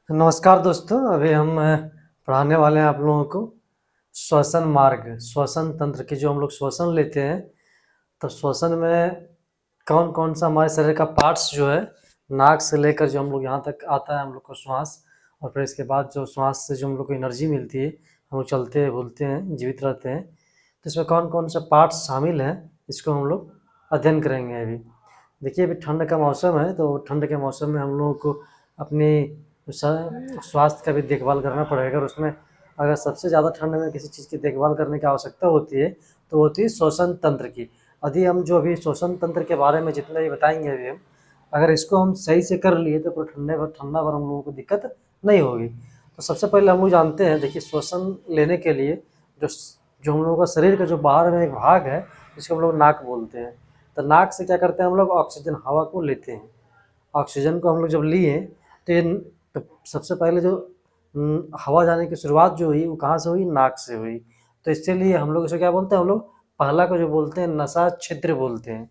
नमस्कार दोस्तों, अभी हम पढ़ाने वाले हैं आप लोगों को श्वसन मार्ग, श्वसन तंत्र की। जो हम लोग श्वसन लेते हैं तो श्वसन में कौन-कौन सा हमारे शरीर का पार्ट्स जो है, नाक से लेकर जो हम लोग यहाँ तक आता है हम लोग को श्वास, और फिर इसके बाद जो श्वास से जो हम लोग को एनर्जी मिलती है, हम लोग चलते हैं, बोलते हैं, जीवित रहते हैं। तो इसमें कौन-कौन से पार्ट्स शामिल हैं, इसको हम लोग अध्ययन करेंगे अभी। देखिए, अभी ठंड का मौसम है, तो ठंड के मौसम में हम लोगों को अपनी स्वास्थ्य का भी देखभाल करना पड़ेगा। और उसमें अगर सबसे ज़्यादा ठंड में किसी चीज़ की देखभाल करने की आवश्यकता होती है तो होती है श्वसन तंत्र की। यदि हम जो अभी श्वसन तंत्र के बारे में जितना भी बताएंगे अभी हम, अगर इसको हम सही से कर लिए तो फिर ठंडा भर हम लोगों को दिक्कत नहीं होगी। तो सबसे पहले हम लोग जानते हैं, देखिए, श्वसन लेने के लिए जो जो हम लोगों का शरीर का जो बाहर में एक भाग है, जिसको हम लोग नाक बोलते हैं। तो नाक से क्या करते हैं हम लोग, ऑक्सीजन हवा को लेते हैं। ऑक्सीजन को हम लोग जब लिए तो ये तो सबसे पहले जो हवा जाने की शुरुआत जो हुई वो कहाँ से हुई, नाक से हुई। तो इसके लिए हम लोग इसे क्या बोलते हैं, हम लोग पहला को जो बोलते हैं नसा छिद्र बोलते हैं।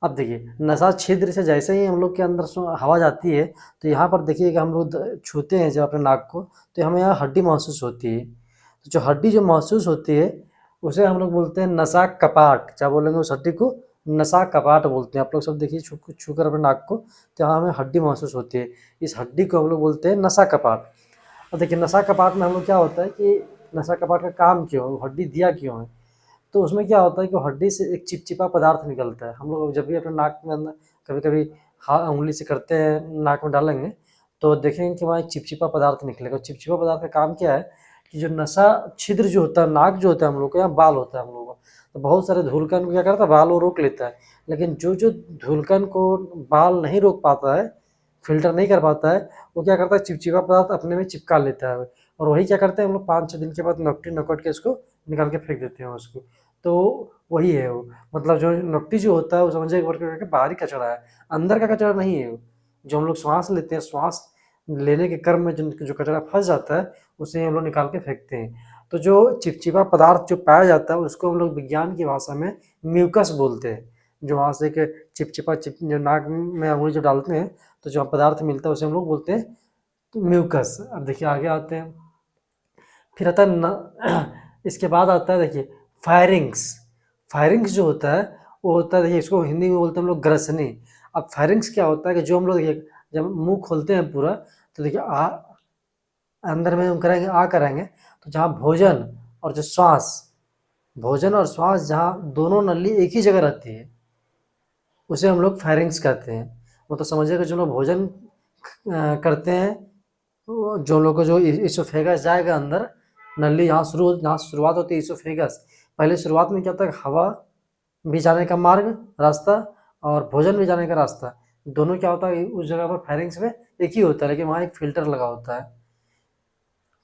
अब देखिए, नसा छिद्र से जैसे ही हम लोग के अंदर हवा जाती है तो यहाँ पर देखिएगा, हम लोग छूते हैं जब अपने नाक को तो हमें यहाँ हड्डी महसूस होती है। तो जो हड्डी जो महसूस होती है उसे हम लोग बोलते हैं नसा कपाट। क्या बोलेंगे उस हड्डी को? नसा कपाट बोलते हैं। आप लोग सब देखिए, छू कर अपने नाक को, तो यहाँ हमें हड्डी महसूस होती है। इस हड्डी को हम लोग बोलते हैं नसा कपाट। अब देखिए, नसा कपाट में हम लोग क्या होता है कि नसा कपाट का काम क्यों है, हड्डी दिया क्यों है? तो उसमें क्या होता है कि हड्डी से एक चिपचिपा पदार्थ निकलता है। हम लोग जब भी अपने नाक में अंदर कभी-कभी उंगली से करते हैं, नाक में डालेंगे तो देखेंगे कि वहाँ एक चिपचिपा पदार्थ निकलेगा। चिपचिपा पदार्थ का काम क्या है कि जो नसा छिद्र जो होता है, नाक जो होता है हम लोग का, यहाँ बाल होता है हम लोगों का, तो बहुत सारे धूलकण को क्या करता है, बाल वो रोक लेता है। लेकिन जो धूलकण को बाल नहीं रोक पाता है, फ़िल्टर नहीं कर पाता है, वो क्या करता है, चिपचिपा पदार्थ अपने में चिपका लेता है। और वही क्या करते हैं हम लोग, 5-6 दिन के बाद नोकटी नकोट के इसको निकाल के फेंक देते हैं उसको। तो वही है वो, मतलब जो नोकटी जो होता है वो समझिए एक प्रकार का बाहरी कचरा है, अंदर का कचरा नहीं है वो। जो हम लोग श्वास लेते हैं, श्वास लेने के क्रम में जो कचरा फंस जाता है उसे हम लोग निकाल के फेंकते हैं। तो जो चिपचिपा पदार्थ जो पाया जाता है उसको हम लोग विज्ञान की भाषा में म्यूकस बोलते हैं। जो वहाँ से एक चिपचिपा जो नाक में अंगुली जो डालते हैं तो जो पदार्थ मिलता है उसे हम लोग बोलते हैं म्यूकस। अब देखिए आगे आते हैं, फिर आता है इसके बाद आता है, देखिए, फायरिंग्स। फायरिंग्स जो होता है वो होता है, देखिए, इसको हिंदी में बोलते हैं हम लोग ग्रसनी। अब फायरिंग्स क्या होता है कि जो हम लोग देखिए जब मुंह खोलते हैं पूरा, तो देखिए अंदर में हम करेंगे, करेंगे, तो जहाँ भोजन और जो श्वास, भोजन और श्वास जहाँ दोनों नली एक ही जगह रहती है उसे हम लोग फायरिंग्स कहते हैं। वो तो समझिए कि जो लोग भोजन करते हैं, जो लोग को जो इसोफेगस जाएगा अंदर, नली जहाँ शुरुआत होती है इसोफेगस, पहले शुरुआत में क्या होता है, हवा भी जाने का मार्ग, रास्ता, और भोजन भी जाने का रास्ता, दोनों क्या होता है उस जगह पर फायरिंग्स में एक ही होता है, लेकिन वहाँ एक फिल्टर लगा होता है।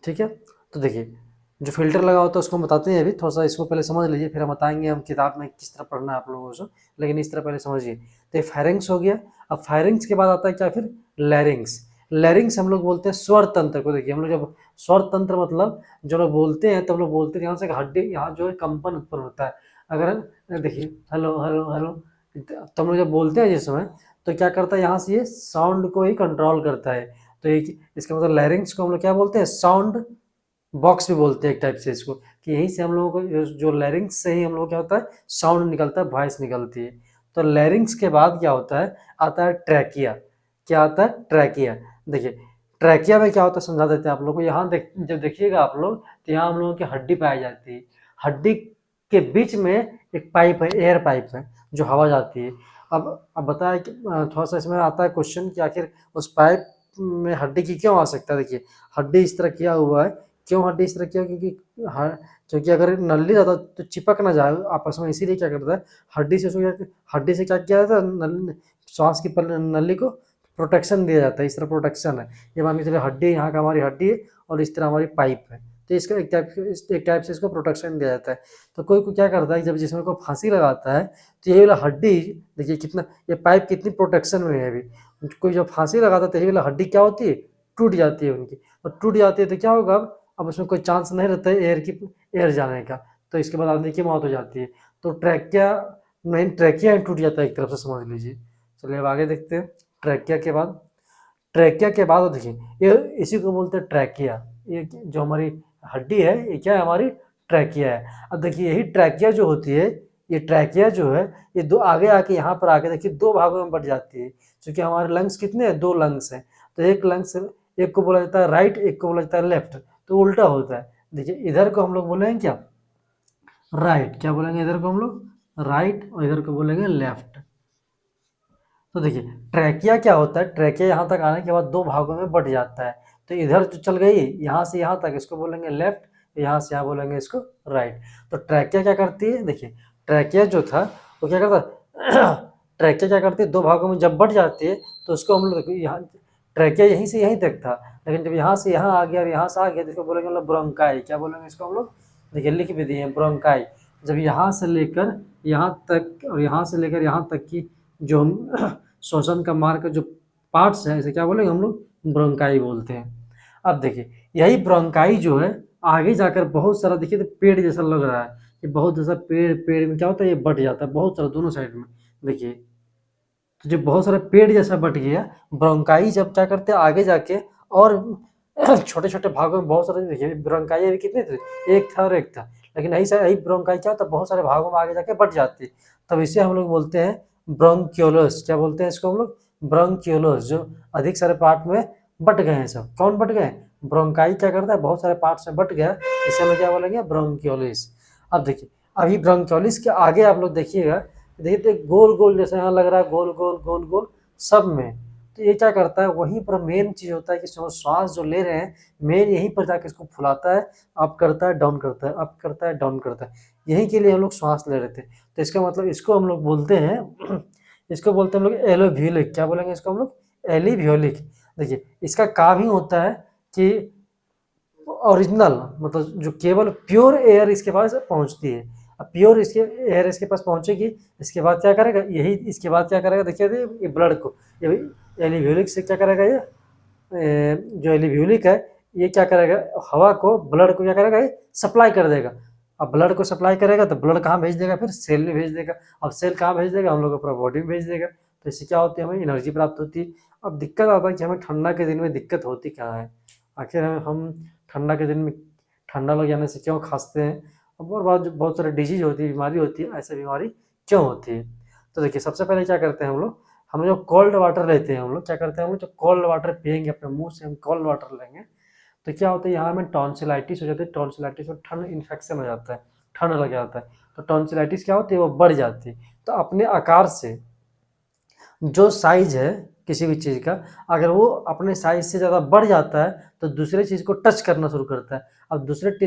ठीक है, तो देखिए, जो फिल्टर लगा होता है उसको हम बताते हैं अभी, थोड़ा सा इसको पहले समझ लीजिए, फिर हम बताएंगे हम किताब में किस तरह पढ़ना है आप लोगों को। लेकिन इस तरह पहले समझिए, तो ये फायरिंग्स हो गया। अब फायरिंग्स के बाद आता है क्या, फिर लैरिंग्स। लैरिंग्स हम लोग बोलते हैं स्वर तंत्र को। देखिए, हम लोग जब स्वर तंत्र मतलब जो लोग बोलते हैं तब लोग बोलते हैं यहाँ से हड्डी, यहाँ जो है कंपन उत्पन्न होता है। अगर देखिए, हेलो हेलो हेलो, तो हम लोग जब बोलते हैं जिस समय, तो क्या करता है, यहाँ से ये साउंड को ही कंट्रोल करता है। तो एक इसका मतलब लैरिंग्स को हम लोग क्या बोलते हैं, साउंड बॉक्स भी बोलते हैं एक टाइप से इसको, कि यहीं से हम लोगों को जो लैरिंग्स से ही हम लोग क्या होता है, साउंड निकलता है, वॉइस निकलती है। तो लैरिंग्स के बाद क्या होता है, आता है ट्रैकिया। क्या आता है, ट्रैकिया। देखिए, ट्रैकिया में क्या होता है समझा देते हैं आप लोग को। यहाँ जब देखिएगा आप लोग, तो यहाँ हम लोगों की हड्डी पाई जाती है। हड्डी के बीच में एक पाइप है, एयर पाइप है, जो हवा जाती है। अब बताया कि थोड़ा सा इसमें आता है क्वेश्चन कि आखिर उस पाइप में हड्डी की क्यों आवश्यकता है। देखिए, हड्डी इस तरह किया हुआ है, क्यों हड्डी इस तरह किया, क्योंकि अगर नली ज़्यादा तो चिपक ना जाए आपस में, इसीलिए क्या करता है, हड्डी से क्या किया जाता है, श्वास की नली को प्रोटेक्शन दिया जाता है। इस तरह प्रोटेक्शन है। ये मान के चलिए हड्डी, यहाँ का हमारी हड्डी है और इस तरह हमारी पाइप है, तो इसका एक टाइप से इसको प्रोटेक्शन दिया जाता है। तो कोई क्या करता है, जब जिसमें कोई फांसी लगाता है तो यही वाला हड्डी, देखिए कितना ये पाइप कितनी प्रोटेक्शन में है अभी। कोई जब फांसी लगाता है तो यही वाला हड्डी क्या होती है, टूट जाती है उनकी। और टूट जाती है तो क्या होगा, अब उसमें कोई चांस नहीं रहता है एयर जाने का, तो इसके बाद आदमी की मौत हो जाती है। तो ट्रैकिया नहीं, ट्रैकिया टूट जाता है एक तरफ से, समझ लीजिए। चलिए अब आगे देखते हैं। ट्रैकिया के बाद ट्रैकिया के बाद देखिए ये इसी को बोलते हैं ट्रैकिया। ये जो हमारी हड्डी है ये क्या है, हमारी ट्रैकिया है। अब देखिए यही ट्रैकिया जो होती है, ये ट्रैकिया जो है ये दो आगे आके यहाँ पर आके देखिए दो भागों में बट जाती है। क्योंकि हमारे लंग्स कितने हैं, दो लंग्स हैं। तो एक लंग्स, एक को बोला जाता है राइट, एक को बोला जाता है लेफ्ट, तो उल्टा होता है। देखिए इधर को हम लोग बोलेंगे क्या, राइट, क्या बोलेंगे इधर को हम लोग राइट, और इधर को बोलेंगे लेफ्ट। तो देखिए ट्रैकिया क्या होता है, ट्रैकिया यहाँ तक आने के बाद दो भागों में बट जाता है। तो इधर जो चल गई यहाँ से यहाँ तक, इसको बोलेंगे लेफ्ट, यहाँ से यहाँ बोलेंगे इसको राइट। तो ट्रैकिया क्या करती है, देखिए ट्रैकिया जो था वो क्या करता ट्रैकिया क्या करती है, दो भागों में जब बट जाती है तो उसको हम लोग यहाँ, ट्रैकिया यहीं से यहीं तक था, लेकिन जब यहाँ से यहाँ आ गया और यहाँ से आ गया तो इसको बोलेंगे हम लोग ब्रोंकाई। क्या बोलेंगे इसको हम लोग, देखिए लिख भी दिए ब्रोंकाई। जब यहाँ से लेकर यहाँ तक और यहाँ से लेकर यहाँ तक की जो हम श्वसन का मार्ग जो पार्ट्स हैं, इसे क्या बोलेंगे हम लोग ब्रोंकाई बोलते हैं। अब देखिए यही ब्रोंकाई जो है आगे जाकर बहुत सारा, देखिए तो पेड़ जैसा लग रहा है, ये बहुत जैसा पेड़, पेड़ में क्या होता है ये बट जाता है बहुत सारा दोनों साइड में। देखिए तो जो बहुत सारा पेड़ जैसा बट गया, ब्रोंकाई जब क्या करते हैं आगे जाके और छोटे छोटे भागों में बहुत सारे, देखिए ब्रोंकाई अभी कितने थे, एक था और एक था, लेकिन यही ब्रोंकाई क्या होता है बहुत सारे भागों में आगे जाके बट जाती है। तब इसे हम लोग बोलते हैं ब्रोंक्योलस। क्या बोलते हैं इसको हम लोग, ब्रोंक्योलस। जो अधिक सारे पार्ट में बट गए हैं, सब कौन बट गए, ब्रोंकाई क्या करता है बहुत सारे पार्ट्स में बट गया, इसे हम लोग क्या बोलेंगे ब्रोंक्योलिस। अब देखिए अभी ब्रोंक्योलिस के आगे आप लोग देखिएगा, देखिए गोल गोल जैसे यहाँ लग रहा है, गोल गोल गोल गोल सब में। तो ये क्या करता है, वहीं पर मेन चीज होता है कि श्वास जो ले रहे हैं मेन यहीं पर जाकर इसको फुलाता है, अप करता है डाउन करता है, अप करता है डाउन करता है, यहीं के लिए हम लोग श्वास ले रहे थे। तो इसका मतलब इसको हम लोग बोलते हैं इसको बोलते हैं हम लोग एलोव्यूलिक। क्या बोलेंगे इसको हम लोग, एलिव्यूलिक। देखिए इसका काम ही होता है कि ओरिजिनल मतलब जो केवल प्योर एयर इसके पास पहुंचती है। अब प्योर इसके एयर इसके पास पहुंचेगी, इसके बाद क्या करेगा, यही इसके बाद क्या करेगा, देखिए ये ब्लड को, ये एलिव्यूलिक से क्या करेगा, ये जो एलिव्यूलिक है ये क्या करेगा, हवा को ब्लड को क्या करेगा, ये सप्लाई कर देगा। अब ब्लड को सप्लाई करेगा तो ब्लड कहाँ भेज देगा, फिर सेल में भेज देगा। अब सेल कहाँ भेज देगा, हम लोग अपना बॉडी में भेज देगा। तो इससे क्या होती है, हमें एनर्जी प्राप्त होती है। अब दिक्कत आता है कि हमें ठंडा के दिन में दिक्कत होती क्या है, आखिर हम ठंडा के दिन में ठंडा लग जाने से क्यों खांसते हैं, और बहुत सारे डिजीज होती है, बीमारी होती है, ऐसे बीमारी क्यों होती है। तो देखिए सबसे पहले क्या करते हैं हम लोग कोल्ड वाटर लेते हैं, हम लोग क्या करते हैं, हम लोग जो कोल्ड वाटर पियेंगे अपने मुंह से, हम कोल्ड वाटर लेंगे तो क्या होता है यहाँ में टॉन्सिलाइटिस हो जाती है। टॉन्सिलाइटिस में ठंड इन्फेक्शन हो जाता है, ठंड लग जाता है। तो टॉन्सिलाइटिस क्या होती है, वो बढ़ जाती है। तो अपने आकार से जो साइज है किसी भी चीज़ का, अगर वो अपने साइज से ज़्यादा बढ़ जाता है तो दूसरे चीज़ को टच करना शुरू करता है। अब दूसरे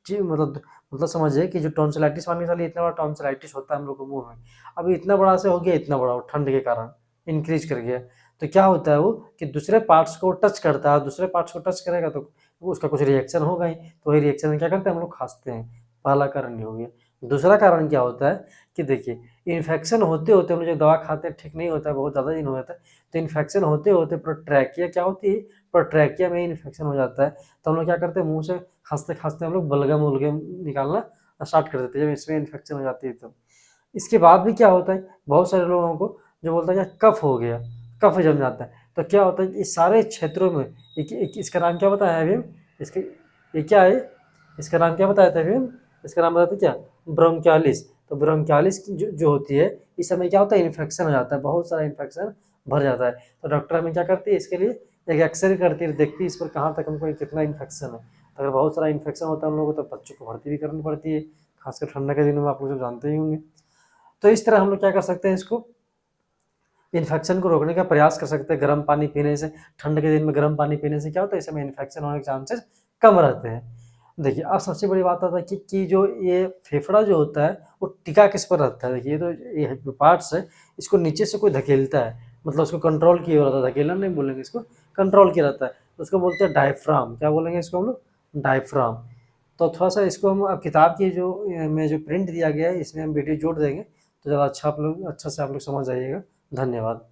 मतलब समझिए कि जो टॉन्सिलाइटिस वाले साल इतना बड़ा टॉन्सिलाइटिस होता है हम लोग को मुंह में, अभी इतना बड़ा से हो गया, इतना बड़ा ठंड के कारण इंक्रीज कर गया। तो क्या होता है वो कि दूसरे पार्ट्स को टच करता है, दूसरे पार्ट्स को टच करेगा तो उसका कुछ रिएक्शन होगा ही, तो वही रिएक्शन में क्या करते हैं हम लोग खांसते हैं। पहला कारण ये हो गया। दूसरा कारण क्या होता है कि देखिए इन्फेक्शन होते होते हम लोग जो दवा खाते हैं ठीक नहीं होता है, बहुत ज़्यादा दिन हो जाता है, तो इन्फेक्शन होते होते प्रोट्रैकिया क्या होती है, प्रोट्रैकिया में इन्फेक्शन हो जाता है। तो हम लोग क्या करते हैं, मुंह से खांसते खांसते हम लोग बलगम उलगम निकालना स्टार्ट कर देते हैं, जब इसमें इन्फेक्शन हो जाती है। तो इसके बाद भी क्या होता है, बहुत सारे लोगों को जो बोलता है कि कफ हो गया, कफ जम जाता है। तो क्या होता है इस सारे क्षेत्रों में इसका नाम क्या बताया है अभी, इसके ये क्या है, इसका नाम क्या बताया था अभी, इसका नाम बताते क्या, ब्रोंकियालिस। तो ब्रोंकियालिस जो होती है इस समय क्या होता है, इन्फेक्शन हो जाता है, बहुत सारा इन्फेक्शन भर जाता है। तो डॉक्टर हमें क्या करती है, इसके लिए एक एक्सरे करती है, देखती है इस पर कहाँ तक हमको कितना इन्फेक्शन है। तो अगर बहुत सारा इन्फेक्शन होता है हम लोगों को तो बच्चों को भर्ती भी करनी पड़ती है, खासकर ठंडा के दिनों में, आप लोग जो जानते ही होंगे। तो इस तरह हम लोग क्या कर सकते हैं, इसको इन्फेक्शन को रोकने का प्रयास कर सकते हैं। गर्म पानी पीने से, ठंड के दिन में गर्म पानी पीने से क्या होता है, इस समय इन्फेक्शन होने के चांसेस कम रहते हैं। देखिए अब सबसे बड़ी बात आता है कि जो ये फेफड़ा जो होता है वो टिका किस पर रहता है। देखिए ये तो ये पार्ट्स है, इसको नीचे से कोई धकेलता है, मतलब उसको कंट्रोल किया रहता है, धकेलना नहीं बोलेंगे, इसको कंट्रोल किया रहता है, तो उसको बोलते हैं डायफ्राम। क्या बोलेंगे इसको हम लोग, डायफ्राम। तो थोड़ा सा इसको हम अब किताब की जो में जो प्रिंट दिया गया है इसमें हम वीडियो जोड़ देंगे, तो ज़्यादा अच्छा आप लोग अच्छा से आप लोग समझ जाइएगा। धन्यवाद।